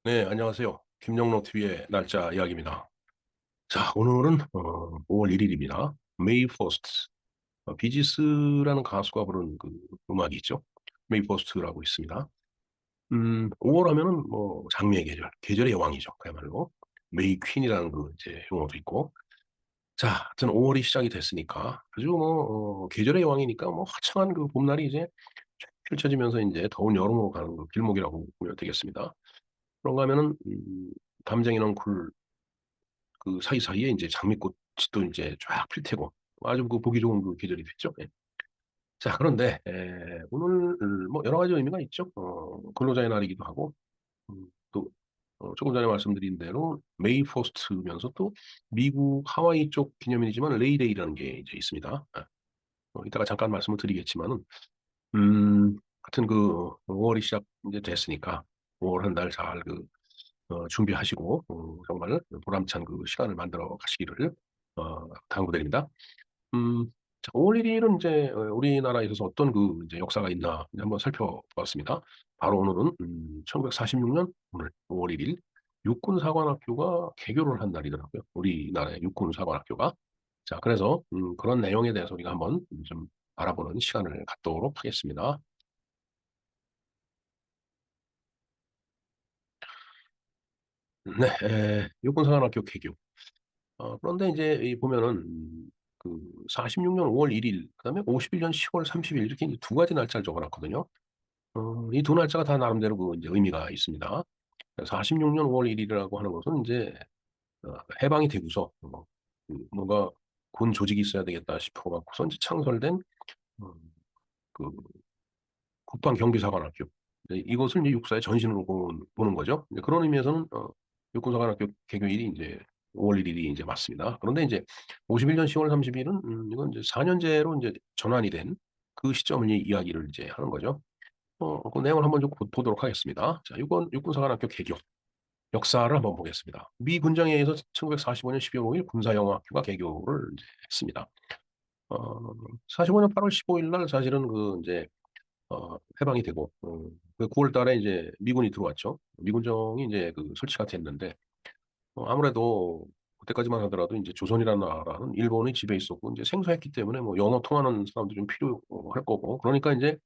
네, 안녕하세요. 김영록 TV의 날짜 이야기입니다. 자, 오늘은 5월 1일입니다. May 1st. 비지스라는 가수가 부른 그 음악이 있죠. May 1st라고 있습니다. 5월 하면은 뭐 장미의 계절, 계절의 여왕이죠. 그야말로 메이 퀸이라는 그 이제 용어도 있고. 자, 하여튼 5월이 시작이 됐으니까 아주 뭐 계절의 여왕이니까 뭐 화창한 그 봄날이 이제 쫙 펼쳐지면서 이제 더운 여름으로 가는 그 길목이라고 보면 되겠습니다. 그런가 하면은 담쟁이 넝쿨 그 사이사이에 이제 장미꽃이 또 이제 쫙 필 테고 아주 그 보기 좋은 그 계절이 됐죠. 예. 자, 그런데 오늘 뭐 여러 가지 의미가 있죠. 근로자의 날이기도 하고 또 조금 전에 말씀드린 대로 메이 포스트면서 또 미국 하와이 쪽 기념일이지만 레이데이라는 게 이제 있습니다. 이따가 잠깐 말씀을 드리겠지만은 하여튼 그 5월이 시작 이제 됐으니까 5월 한 달 잘 준비하시고 정말 보람찬 그 시간을 만들어 가시기를 당부드립니다. 음, 자, 5월 1일은 이제 우리나라에 있어서 어떤 그 이제 역사가 있나 이제 한번 살펴보았습니다. 바로 오늘은 1946년 오늘 5월 1일 육군사관학교가 개교를 한 날이더라고요. 우리나라의 육군사관학교가. 자, 그래서 그런 내용에 대해서 우리가 한번 좀 알아보는 시간을 갖도록 하겠습니다. 네, 육군사관학교 개교. 그런데 이제 이 보면은 그 46년 5월 1일, 그다음에 51년 10월 30일 이렇게 이제 두 가지 날짜를 적어놨거든요. 이 두 날짜가 다 나름대로 그 이제 의미가 있습니다. 46년 5월 1일이라고 하는 것은 이제 해방이 되고서 뭔가 군 조직이 있어야 되겠다 싶어 갖고서 이제 창설된 어, 그 국방경비사관학교. 이것을 이제 육사의 전신으로 보는 거죠. 이제 그런 의미에서는 육군사관학교 개교일이 이제 5월 1일이 이제 맞습니다. 그런데 이제 51년 10월 30일은 이건 이제 4년제로 이제 전환이 된 그 시점을 이야기를 이제 하는 거죠. 그 내용을 한번 좀 보도록 하겠습니다. 자, 육군사관학교 개교 역사를 한번 보겠습니다. 미 군정에 의해서 1945년 12월 5일 군사영어학교가 개교를 이제 했습니다. 어, 45년 8월 15일 날 사실은 그 이제 해방이 되고, 그 9월 달에 이제 미군이 들어왔죠. 미군정이 이제 그 설치가 됐는데, 아무래도 그때까지만 하더라도 이제 조선이라는 나라는 일본의 지배에 있었고, 이제 생소했기 때문에 뭐 영어 통하는 사람도 좀 필요할 거고, 그러니까 이제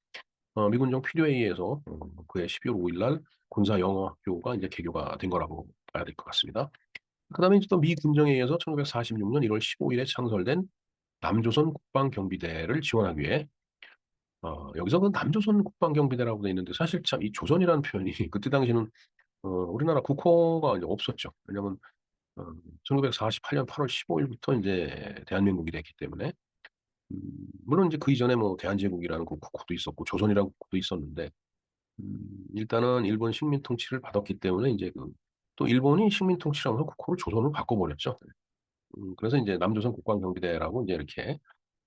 미군정 필요에 의해서 그해 12월 5일 날 군사 영어 학교가 이제 개교가 된 거라고 봐야 될 것 같습니다. 그다음에 이제 또 미 군정에 의해서 1946년 1월 15일에 창설된 남조선 국방경비대를 지원하기 위해 여기서 그 남조선 국방경비대라고 돼 있는데 사실 참 이 조선이라는 표현이 그때 당시는 우리나라 국호가 이제 없었죠. 왜냐면 1948년 8월 15일부터 이제 대한민국이 됐기 때문에 음, 물론 이제 그 이전에 뭐 대한제국이라는 그 국호도 있었고 조선이라는 국호도 있었는데 일단은 일본 식민 통치를 받았기 때문에 이제 또 일본이 식민 통치를 하면서 국호를 조선으로 바꿔버렸죠. 그래서 이제 남조선 국방경비대라고 이제 이렇게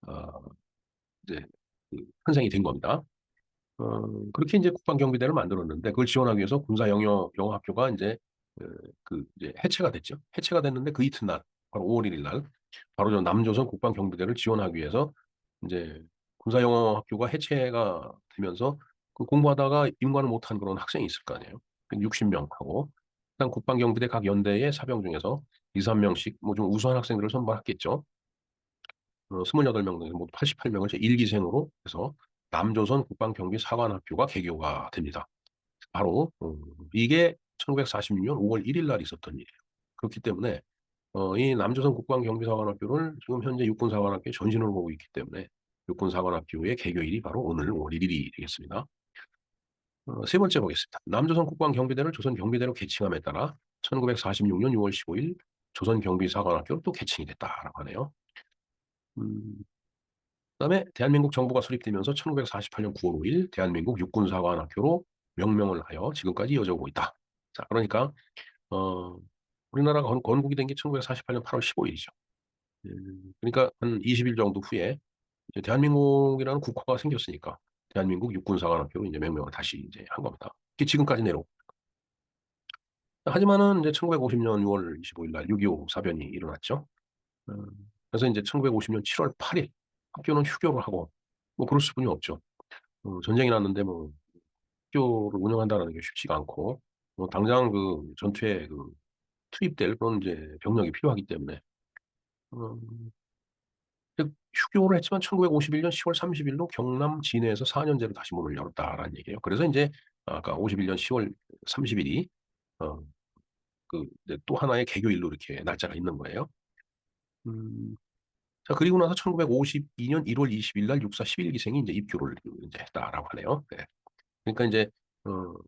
어, 이제 탄생이 된 겁니다. 그렇게 이제 국방경비대를 만들었는데 그걸 지원하기 위해서 군사영어학교가 이제 이제 해체가 됐죠. 해체가 됐는데 그 이튿날 바로 5월 1일 날 바로 저 남조선 국방경비대를 지원하기 위해서 이제 군사영어학교가 해체가 되면서 그 공부하다가 임관을 못한 그런 학생이 있을 거 아니에요. 60명하고 일단 국방경비대 각 연대의 사병 중에서 2, 3명씩 뭐 좀 우수한 학생들을 선발했겠죠. 28명 중에서 모두 88명을 제 1기생으로 해서 남조선 국방경비 사관학교가 개교가 됩니다. 바로 이게 1946년 5월 1일 날 있었던 일이에요. 그렇기 때문에 이 남조선 국방경비사관학교를 지금 현재 육군사관학교의 전신으로 보고 있기 때문에 육군사관학교의 개교일이 바로 오늘 5월 1일이 되겠습니다. 세 번째 보겠습니다. 남조선 국방경비대를 조선경비대로 개칭함에 따라 1946년 6월 15일 조선경비사관학교로 또 개칭이 됐다라고 하네요. 음, 그다음에 대한민국 정부가 수립되면서 1948년 9월 5일 대한민국 육군사관학교로 명명을 하여 지금까지 이어져 오고 있다. 자, 그러니까 어, 우리나라가 건국이 된 게 1948년 8월 15일이죠. 그러니까 한 20일 정도 후에 이제 대한민국이라는 국호가 생겼으니까 대한민국 육군사관학교로 이제 명명을 다시 이제 한 겁니다. 이게 지금까지 내로. 하지만은 이제 1950년 6월 25일 날 6.25 사변이 일어났죠. 음, 그래서 이제 1950년 7월 8일 학교는 휴교를 하고 뭐 그럴 수뿐이 없죠. 전쟁이 났는데 뭐 학교를 운영한다는 게 쉽지가 않고 뭐 당장 그 전투에 투입될 그런 이제 병력이 필요하기 때문에 음 휴교를 했지만 1951년 10월 30 일로 경남 진해에서 4 년제로 다시 문을 열었다라는 얘기예요. 그래서 인제 아까 51년 10월 30 일이 어 이제 또 하나의 개교일로 이렇게 날짜가 있는 거예요. 음 자 그리고 나서 1952년 1월 20일 날 육사 11 기생이 인제 입교를 인제 했다라고 하네요. 네. 그러니까 인제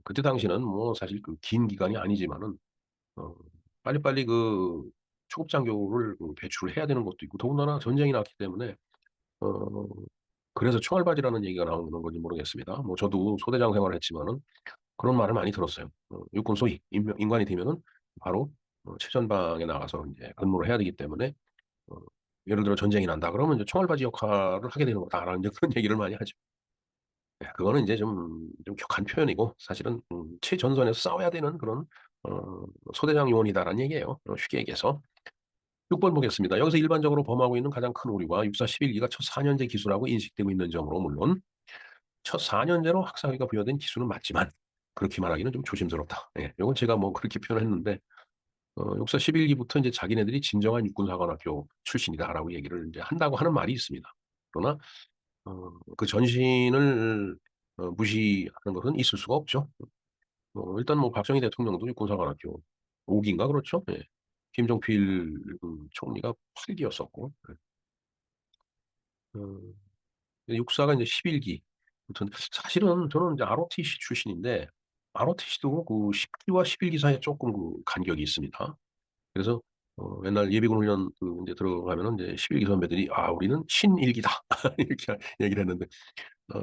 그때 당시는 뭐 사실 긴 기간이 아니지만은 어 빨리빨리 초급 장교를 배출을 해야 되는 것도 있고 더군다나 전쟁이 났기 때문에 어 그래서 총알바지라는 얘기가 나오는 건지 모르겠습니다. 뭐 저도 소대장 생활을 했지만은 그런 말을 많이 들었어요. 육군 소위 인관이 되면은 바로 최전방에 나가서 인제 근무를 해야 되기 때문에 어 예를 들어 전쟁이 난다 그러면 이제 "총알바지 역할을 하게 되는 거다."라는 이제 그런 얘기를 많이 하죠. 예 그거는 인제 좀 격한 표현이고 사실은 최전선에서 싸워야 되는 그런 소대장 요원이다라는 얘기예요 쉽게 얘기해서. 6번 보겠습니다. 여기서 일반적으로 범하고 있는 가장 큰 오류가 육사 11기가 첫 4 년제 기수라고 인식되고 있는 점으로 물론 첫 4 년제로 학사위가 부여된 기수는 맞지만 그렇게 말하기는 좀 조심스럽다. 예. 요건 제가 뭐 그렇게 표현했는데 육사 11기부터 인제 자기네들이 "진정한 육군사관학교 출신이다."라고 얘기를 인제 한다고 하는 말이 있습니다. 그러나 그 전신을 무시하는 것은 있을 수가 없죠. 일단 뭐 박정희 대통령도 육군사관학교 5 기인가 그렇죠? 예. 김종필 총리가 8 기였었고 예. 음 육사가 인제 11 기. 아무튼 사실은 저는 인제 ROTC 출신인데 ROTC도 10 기와 11기 사이에 쪼끔 간격이 있습니다. 그래서 옛날 예비군 훈련 인제 들어가면은 인제 11기 선배들이 "아 우리는 신1 기다." 이렇게 얘기를 했는데 어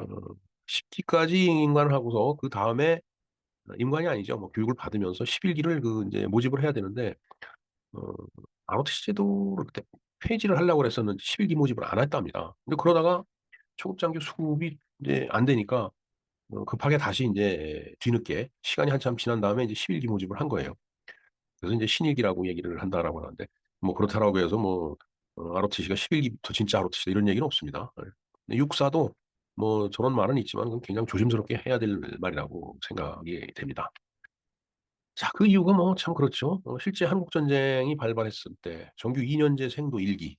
10 기까지 임관을 하고서 그다음에 임관이 아니죠. 뭐 교육을 받으면서 11 기를 인제 모집을 해야 되는데 어 ROTC 제도를 그때 폐지를 하려고 그랬었는지 11기 모집을 안 했답니다. 근데 그러다가 초급 장교 수급이 이제 안 되니까 급하게 다시 인제 뒤늦게 시간이 한참 지난 다음에 이제 11기 모집을 한 거예요. 그래서 인제 신일기라고 얘기를 한다라고 하는데 뭐 그렇다라고 해서 뭐 ROTC가 11 기부터 진짜 ROTC다 이런 얘기는 없습니다. 예. 근데 육사도 뭐 저런 말은 있지만 그건 굉장히 조심스럽게 해야 될 말이라고 생각이 됩니다. 자 그 이유가 뭐 참 그렇죠. 실제 한국 전쟁이 발발했을 때 정규 2 년제 생도 1 기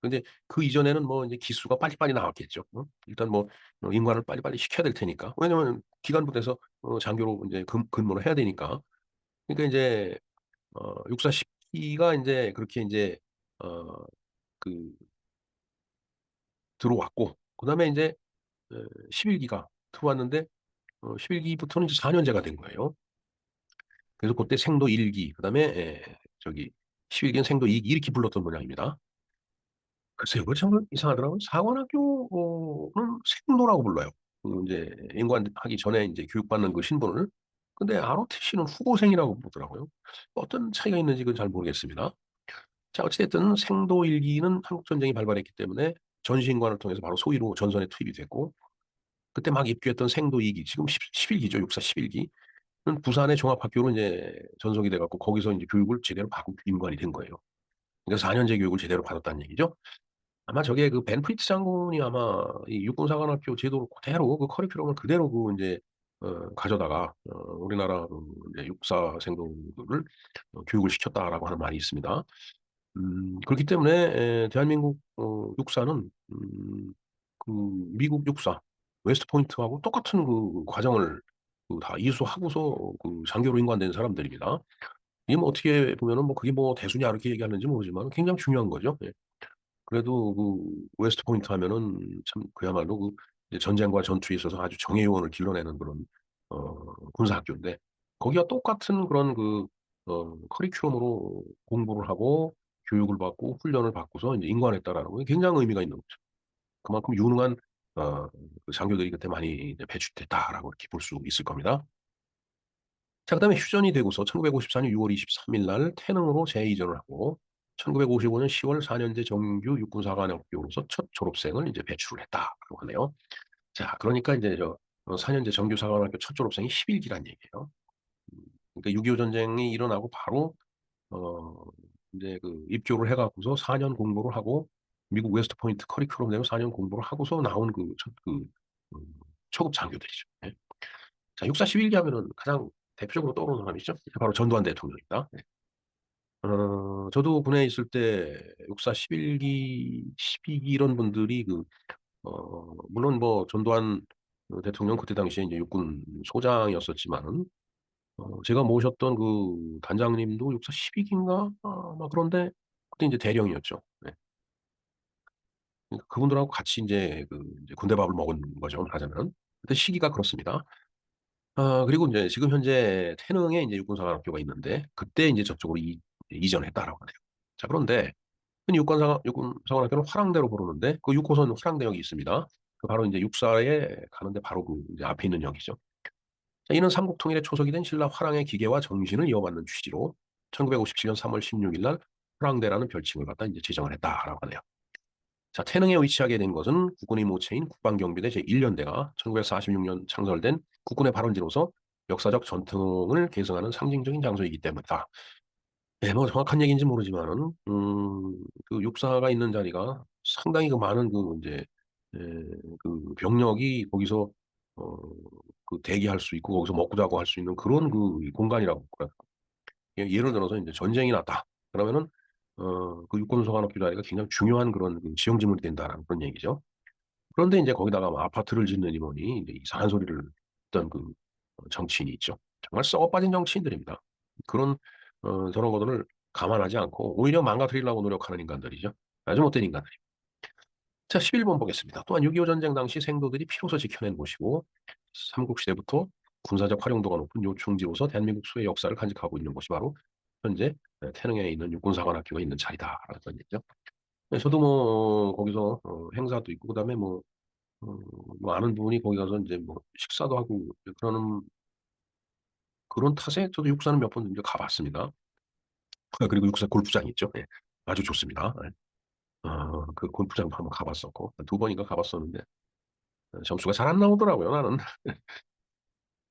근데 그 이전에는 뭐 인제 기수가 빨리빨리 나왔겠죠. 일단 뭐 임관을 빨리빨리 시켜야 될 테니까. 왜냐면 기간부대에서 장교로 인제 근무를 해야 되니까. 그러니까 인제 육사 10 기가 인제 그렇게 인제 어 그 들어왔고 그다음에 인제 11 기가 들어왔는데 11 기부터는 이제 4 년제가 된 거예요. 그래서 고때 생도 1기 그다음에 저기 11 기는 생도 2기 이렇게 불렀던 모양입니다. 글쎄요. 그거 참 이상하더라고요. 사관학교는 생도라고 불러요. 인제 임관하기 전에 인제 교육받는 신분을. 근데 ROTC는 후보생이라고 부르더라고요. 어떤 차이가 있는지 그건 잘 모르겠습니다. 자 어찌 됐든 생도 1 기는 한국 전쟁이 발발했기 때문에 전시임관을 통해서 바로 소위로 전선에 투입이 됐고 그때 막 입교했던 생도 2기 지금 11 기죠. 육사 11 기는 부산의 종합학교로 인제 전속이 돼 갖고 거기서 인제 교육을 제대로 받고 임관이 된 거예요. 그러니까 4 년제 교육을 제대로 받았다는 얘기죠. 아마 저게 벤 프리츠 장군이 아마 이 육군사관학교 제도를 그대로 커리큘럼을 그대로 인제 가져다가 우리나라 이제 육사생도들을 교육을 시켰다라고 하는 말이 있습니다. 그렇기 때문에 대한민국 육사는 그 미국 육사 웨스트 포인트하고 똑같은 과정을 다 이수하고서 장교로 임관된 사람들입니다. 이게 뭐 어떻게 보면은 뭐 그게 뭐 대수냐 이렇게 얘기하는지 모르지만 굉장히 중요한 거죠. 예. 그래도 웨스트 포인트 하면은 참 그야말로 이제 전쟁과 전투에 있어서 아주 정예 요원을 길러내는 그런 군사 학교인데 거기와 똑같은 그런 커리큘럼으로 공부를 하고 교육을 받고 훈련을 받고서 인제 임관했다라는 게 굉장히 의미가 있는 거죠. 그만큼 유능한 어 장교들이 그때 많이 이제 배출됐다라고 이렇게 볼 수 있을 겁니다. 자 그다음에 휴전이 되고서 1954년 6월 23일 날 태능으로 재이전을 하고 1955년 10월 4 년제 정규 육군사관학교로서 첫 졸업생을 인제 배출을 했다라고 하네요. 자 그러니까 인제 4 년제 정규 사관학교 첫 졸업생이 11 기란 얘기예요. 그러니까 6.25 전쟁이 일어나고 바로 어 인제 입교를 해 갖고서 4년 공부를 하고 미국 웨스트 포인트 커리큘럼대로 4년 공부를 하고서 나온 첫 초급 장교들이죠. 예. 자 육사 11기 하면은 가장 대표적으로 떠오르는 사람이죠. 바로 전두환 대통령입니다. 네. 저도 군에 있을 때 육사 11기, 12기 이런 분들이 물론 뭐 전두환 대통령 그때 당시에 이제 육군 소장이었었지만은 제가 모셨던 그 단장님도 육사 12기인가? 막 그런데 그때 이제 대령이었죠. 네. 그러니까 그분들하고 같이 이제 군대 밥을 먹은 거죠, 말하자면. 그때 시기가 그렇습니다. 그리고 이제 지금 현재 태능에 이제 육군사관학교가 있는데 그때 이제 저쪽으로 이전했다라고 하네요. 자, 그런데 흔히 육군사관학교는 화랑대로 부르는데 그 6호선 화랑대역이 있습니다. 그 바로 이제 육사에 가는데 바로 그 이제 앞에 있는 역이죠. 자, 이는 삼국통일의 초석이 된 신라 화랑의 기계와 정신을 이어받는 취지로 1957년 3월 16일 날 화랑대라는 별칭을 갖다 이제 제정을 했다라고 하네요. 자, 태능에 위치하게 된 것은 국군의 모체인 국방경비대 제1연대가 1946년 창설된 국군의 발원지로서 역사적 전통을 계승하는 상징적인 장소이기 때문이다. 네, 뭐 정확한 얘기인지 모르지만은 그 육사가 있는 자리가 상당히 그 많은 그 이제 그 병력이 거기서 어, 그 대기할 수 있고 거기서 먹고 자고 할 수 있는 그런 그 공간이라고 그래요. 예를 들어서 이제 전쟁이 났다. 그러면은 그 육군소관학교 자리가 굉장히 중요한 그런 그 지형지물이 된다라는 그런 얘기죠. 그런데 이제 거기다가 뭐 아파트를 짓느니 뭐니 이제 이상한 소리를 듣던 그 정치인이 있죠. 정말 썩어 빠진 정치인들입니다. 그런 저런 것들을 감안하지 않고 오히려 망가뜨리려고 노력하는 인간들이죠. 아주 못된 인간들이. 자, 11번 보겠습니다. 또한 6.25 전쟁 당시 생도들이 피로서 지켜낸 곳이고 삼국시대부터 군사적 활용도가 높은 요충지로서 대한민국 수의 역사를 간직하고 있는 곳이 바로 현재 태릉에 있는 육군사관학교가 있는 자리다라는 얘기죠. 네, 저도 뭐 거기서 행사도 있고 그다음에 어, 뭐 아는 분이 거기 가서 이제 뭐 식사도 하고 그러는 그런 탓에 저도 육사는 몇 번 이제 가봤습니다. 그리고 육사 골프장이 있죠. 예. 아주 좋습니다. 예. 그 골프장도 한번 가봤었고 두 번인가 가봤었는데 점수가 잘 안 나오더라고요. 나는.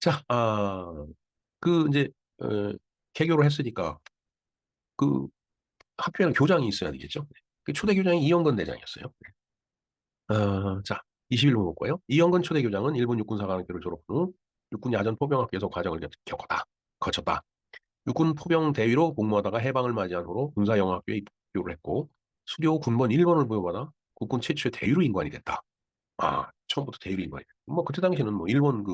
자, 그 이제 어, 개교를 했으니까 그 학교에는 교장이 있어야 되겠죠. 그 초대 교장이 이영건 대장이었어요. 자, 21번 볼까요? 이영건 초대 교장은 일본 육군사관학교를 졸업 후 육군 야전 포병학교에서 과정을 거쳤다. 육군 포병 대위로 복무하다가 해방을 맞이한 후로 군사영학교에 입교를 했고 수료 후 군번 1번을 부여받아 국군 최초의 대위로 임관이 됐다. 처음부터 대위로 임관이 됐다. 뭐 그때 당시에는 뭐 일본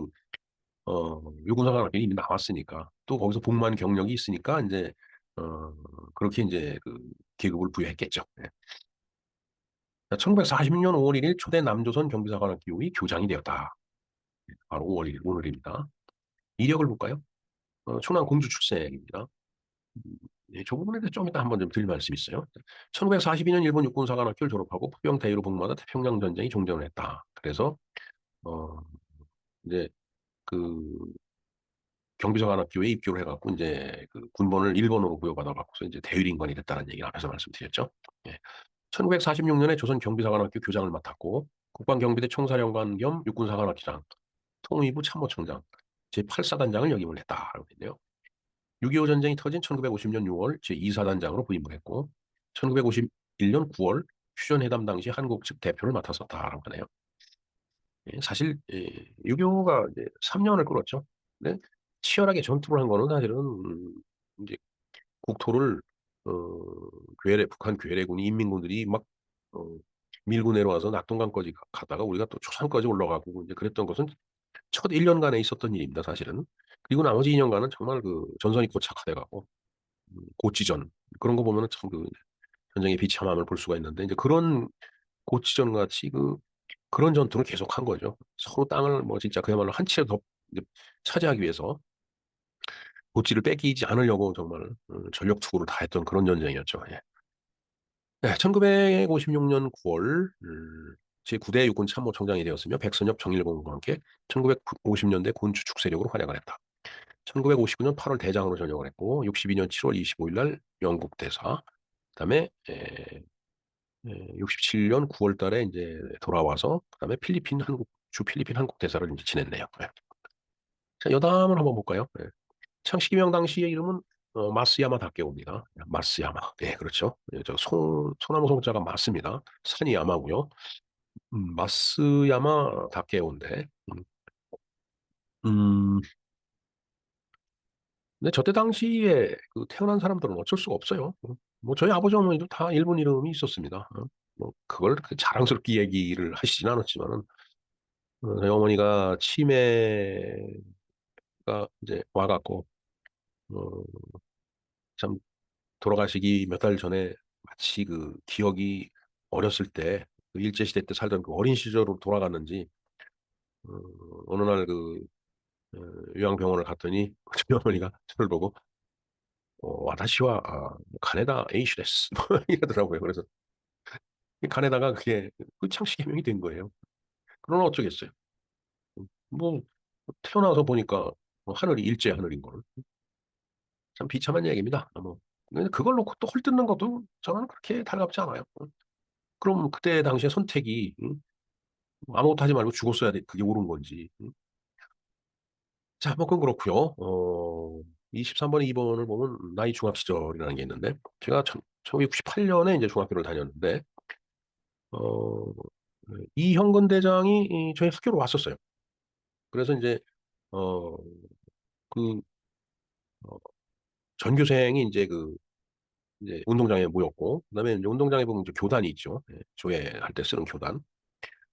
육군사관학교는 이미 나왔으니까 또 거기서 복무한 경력이 있으니까 이제 어, 그렇게 이제 그 계급을 부여했겠죠. 네. 1940년 5월 1일 초대 남조선 경비사관학교의 교장이 되었다. 바로 5월 1일 오늘입니다. 이력을 볼까요? 충남 공주 출생입니다. 예, 저 부분에 대해서 좀 이따 한번 좀 드릴 말씀이 있어요. 1942년 일본 육군사관학교를 졸업하고 포병 대위로 복무하다 태평양 전쟁이 종전을 했다. 그래서 어 이제 그 경비사관학교에 입교를 해갖고 이제 그 군번을 1번으로 부여받아갖고서 이제 대위인관이 됐다는 얘기를 앞에서 말씀드렸죠. 예. 1946년에 조선 경비사관학교 교장을 맡았고 국방경비대 총사령관 겸 육군사관학기장, 통의부 참모총장, 제8사단장을 역임을 했다라고 했네요. 6.25 전쟁이 터진 1950년 6월 제2사단장으로 부임을 했고 1951년 9월 휴전회담 당시 한국 측 대표를 맡았었다라고 하네요. 예, 사실 6.25가 이제 3년을 끌었죠. 근데 치열하게 전투를 한 거는 사실은 이제 국토를 어, 북한 괴뢰군이 인민군들이 막 어, 밀고 내려와서 낙동강까지 가다가 우리가 또 초산까지 올라가고 이제 그랬던 것은 첫 1년간에 있었던 일입니다, 사실은. 그리고 나머지 2년간은 정말 그 전선이 고착화돼 가고 고지전 그런 거 보면은 참 그 전쟁의 비참함을 볼 수가 있는데 이제 그런 고지전 같이 그런 전투를 계속한 거죠. 서로 땅을 뭐 진짜 그야말로 한 채 더 이제 차지하기 위해서 고지를 뺏기지 않으려고 정말 전력 투구를 다 했던 그런 전쟁이었죠. 예. 네, 1956년 9월 제9대 육군 참모총장이 되었으며 백선엽 정일공과 함께 1950년대 군 주축 세력으로 활약을 했다. 1959년 8월 대장으로 전역을 했고 62년 7월 25일 날 영국 대사, 그다음에 67년 9월 달에 이제 돌아와서 그다음에 필리핀 한국 대사를 이제 지냈네요. 네. 자, 여담을 한번 볼까요? 네. 창씨기명 당시의 이름은 마스야마 다케오입니다. 마스야마. 네, 그렇죠. 예, 저 소나무 송자가 맞습니다. 산이 야마고요. 마스야마 다케오인데 음, 근데 저때 당시에 그 태어난 사람들은 어쩔 수가 없어요. 뭐 저희 아버지 어머니도 다 일본 이름이 있었습니다. 뭐 그걸 그렇게 자랑스럽게 얘기를 하시진 않았지만은 저희 어머니가 치매가 이제 와갖고 어, 참 돌아가시기 몇 달 전에 마치 그 기억이 어렸을 때 그 일제시대 때 살던 그 어린 시절로 돌아갔는지 어, 어느 날 그 요양병원을 갔더니 저희 어머니가 저를 보고 와다시와 가네다 에이슈 데스 뭐 이러더라고요. 그래서 이 가네다가 그게 그 창씨 개명이 된 거예요. 그러나 어쩌겠어요. 뭐 태어나서 보니까 뭐 하늘이 일제 하늘인 걸. 참 비참한 얘기입니다. 뭐 근데 그걸 놓고 또 헐뜯는 것도 저는 그렇게 달갑지 않아요. 그럼 그때 당시에 선택이 아무것도 하지 말고 죽었어야 돼. 그게 옳은 건지. 자, 뭐 그건 그렇고요. 23번, 2번을 보면 나이 중학 시절이라는 게 있는데 제가 1998년에 이제 중학교를 다녔는데 어, 이형근 대장이 저희 학교로 왔었어요. 그래서 이제 어, 그 어, 전교생이 이제 그 이제 운동장에 모였고 그다음에 이제 운동장에 보면 이제 교단이 있죠. 예, 조회할 때 쓰는 교단.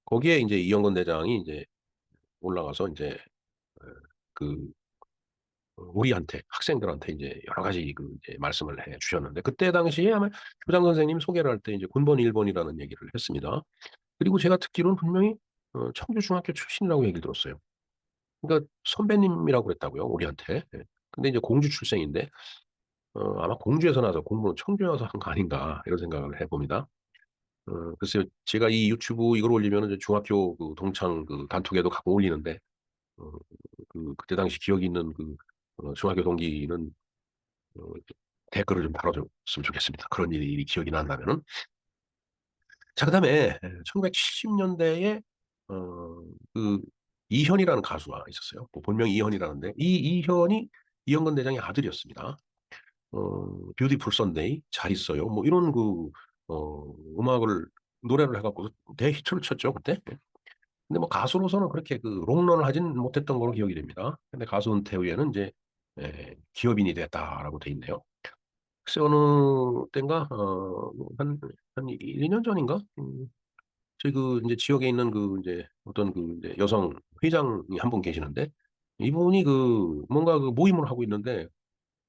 거기에 이제 이형근 대장이 이제 올라가서 이제 어, 그 우리한테 학생들한테 이제 여러 가지 그 이제 말씀을 해 주셨는데 그때 당시에 아마 교장 선생님 소개를 할 때 이제 군번 1번이라는 얘기를 했습니다. 그리고 제가 듣기로는 분명히 청주 중학교 출신이라고 얘기를 들었어요. 그러니까 선배님이라고 그랬다고요, 우리한테. 예. 근데 이제 공주 출생인데 아마 공주에서 나서 공부는 청주에 와서 한 거 아닌가 이런 생각을 해봅니다. 글쎄요, 제가 이 유튜브 이걸 올리면 이제 중학교 그 동창 그 단톡에도 가끔 올리는데 어, 그때 당시 기억이 있는 그 중학교 동기는 어, 댓글을 좀 달아줬으면 좋겠습니다. 그런 일이 기억이 난다면은. 자, 그다음에 1970년대에 그 이현이라는 가수가 있었어요. 뭐 본명이 이현이라는데 이 이현이 이영건 대장의 아들이었습니다. 뷰티풀 선데이, 잘 있어요. 뭐 이런 그 음악을 노래를 해갖고 대히트를 쳤죠 그때. 근데 뭐 가수로서는 그렇게 그 롱런을 하진 못했던 걸로 기억이 됩니다. 근데 가수 은퇴 후에는 이제 기업인이 됐다라고 돼 있네요. 글쎄 어느 때인가 한 1, 2년 전인가 저희 그 이제 지역에 있는 그 이제 어떤 그 이제 여성 회장이 한 분 계시는데 이분이 그 뭔가 그 모임을 하고 있는데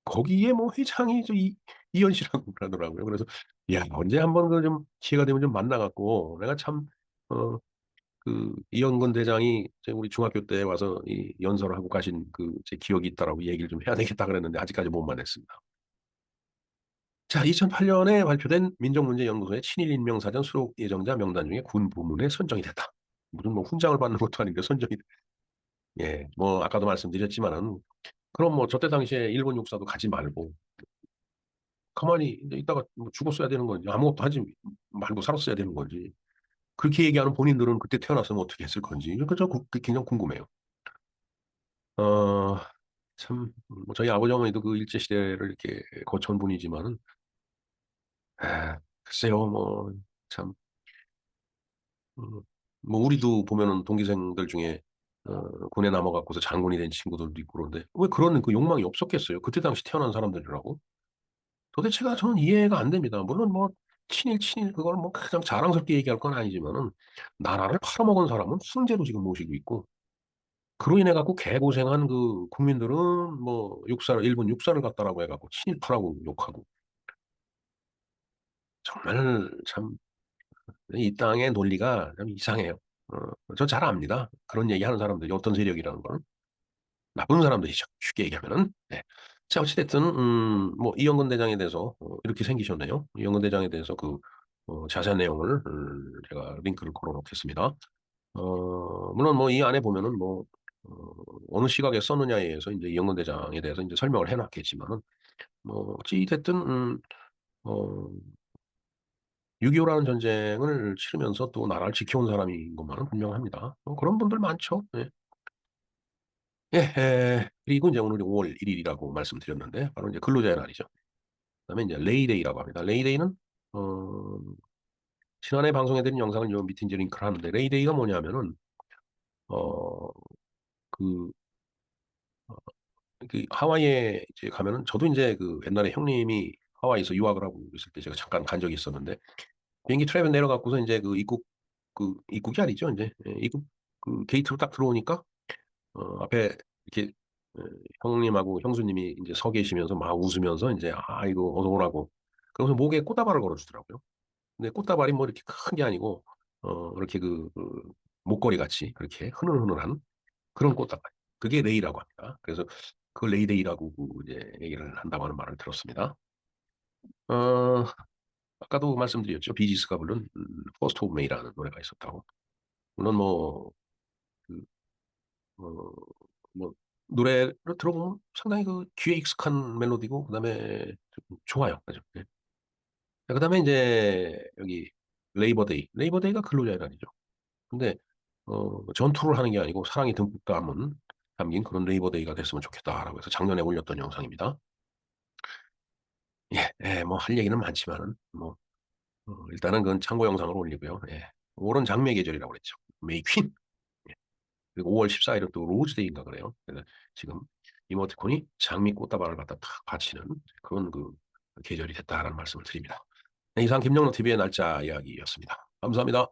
거기에 뭐 회장이 이현 씨라고 그러더라고요. 그래서 야 언제 한번 그 좀 기회가 되면 좀 만나갖고 내가 참 그 이현건 대장이 우리 중학교 때 와서 이 연설을 하고 가신 그 제 기억이 있다라고 얘기를 좀 해야 되겠다 그랬는데 아직까지 못 만났습니다. 자, 2008년에 발표된 민족문제연구소의 친일 인명사전 수록 예정자 명단 중에 군 부문에 선정이 됐다. 무슨 뭐 훈장을 받는 것도 아닌데 선정이 예, 뭐 아까도 말씀드렸지만은 그럼 뭐 저때 당시에 일본 육사도 가지 말고 가만히 이제 있다가 뭐 죽었어야 되는 건지 아무것도 하지 말고 살았어야 되는 건지 그렇게 얘기하는 본인들은 그때 태어났으면 어떻게 했을 건지 그저 굉장히 궁금해요. 어, 참, 뭐 저희 아버지 어머니도 그 일제 시대를 이렇게 거쳐온 분이지만은 글쎄요, 뭐 참, 음, 뭐 우리도 보면은 동기생들 중에 군에 남아갖고서 장군이 된 친구들도 있고 그런데 왜 그런 그 욕망이 없었겠어요? 그때 당시 태어난 사람들이라고? 도대체가 저는 이해가 안 됩니다. 물론 뭐 친일 그걸 뭐 가장 자랑스럽게 얘기할 건 아니지만은 나라를 팔아먹은 사람은 승재로 지금 모시고 있고 그로 인해 갖고 개고생한 그 국민들은 뭐 일본 육사를 갔다라고 해갖고 친일파라고 욕하고 정말 참 이 땅의 논리가 참 이상해요. 저 잘 압니다. 그런 얘기하는 사람들이 어떤 세력이라는 걸 나쁜 사람들이죠. 쉽게 얘기하면은. 네. 자 어찌됐든 뭐 이영건 대장에 대해서 이렇게 생기셨네요. 이영건 대장에 대해서 그 자세한 내용을 제가 링크를 걸어놓겠습니다. 물론 뭐 이 안에 보면은 뭐 어느 시각에 썼느냐에 의해서 이제 이영건 대장에 대해서 이제 설명을 해놨겠지만은 뭐 어찌 됐든 어, 6.25라는 전쟁을 치르면서 또 나라를 지켜온 사람인 것만은 분명합니다. 그런 분들 많죠. 예. 예, 그리고 이제 오늘이 5월 1일이라고 말씀드렸는데 바로 이제 근로자의 날이죠. 그다음에 이제 레이데이라고 합니다. 레이데이는 어, 지난해 방송해드린 영상을 요 밑에 이제 링크를 하는데 레이데이가 뭐냐면은 어, 그 그 하와이에 이제 가면은 저도 인제 그 옛날에 형님이 하와이에서 유학을 하고 있을 때 제가 잠깐 간 적이 있었는데 비행기 트랩에 내려 갖고서 인제 입국이 아니죠 인제. 예 입국 그 게이트로 딱 들어오니까 앞에 이렇게 어 형님하고 형수님이 인제 서 계시면서 막 웃으면서 인제 아이고 어서 오라고 그러면서 목에 꽃다발을 걸어 주더라고요. 근데 꽃다발이 뭐 이렇게 큰 게 아니고 이렇게 목걸이 같이 그렇게 흐느흐느한 그런 꽃다발. 그게 레이라고 합니다. 그래서 그 레이데이라고 이제 얘기를 한다고 하는 말을 들었습니다. 어 아까도 말씀드렸죠. 비지스가 부른 First of May라는 노래가 있었다고. 물론 뭐 그 어 뭐 노래를 들어보면 상당히 그 귀에 익숙한 멜로디고 그다음에 좀 좋아요. 아주. 예. 자 그다음에 인제 여기 레이버 데이가 근로자의 날이죠. 근데 전투를 하는 게 아니고 사랑이 듬뿍 담긴 그런 레이버 데이가 됐으면 좋겠다라고 해서 작년에 올렸던 영상입니다. 예. 예 뭐 할 얘기는 많지만은 뭐 일단은 그건 참고 영상으로 올리고요. 예. 5 월은 장미의 계절이라고 그랬죠. 메이 퀸. 예. 그리고 5월 14 일은 또 로즈 데이인가 그래요. 그래서 지금 이모티콘이 장미 꽃다발을 갖다 탁 받치는 그런 계절이 됐다라는 말씀을 드립니다. 네 이상 김영로 TV의 날짜 이야기였습니다. 감사합니다.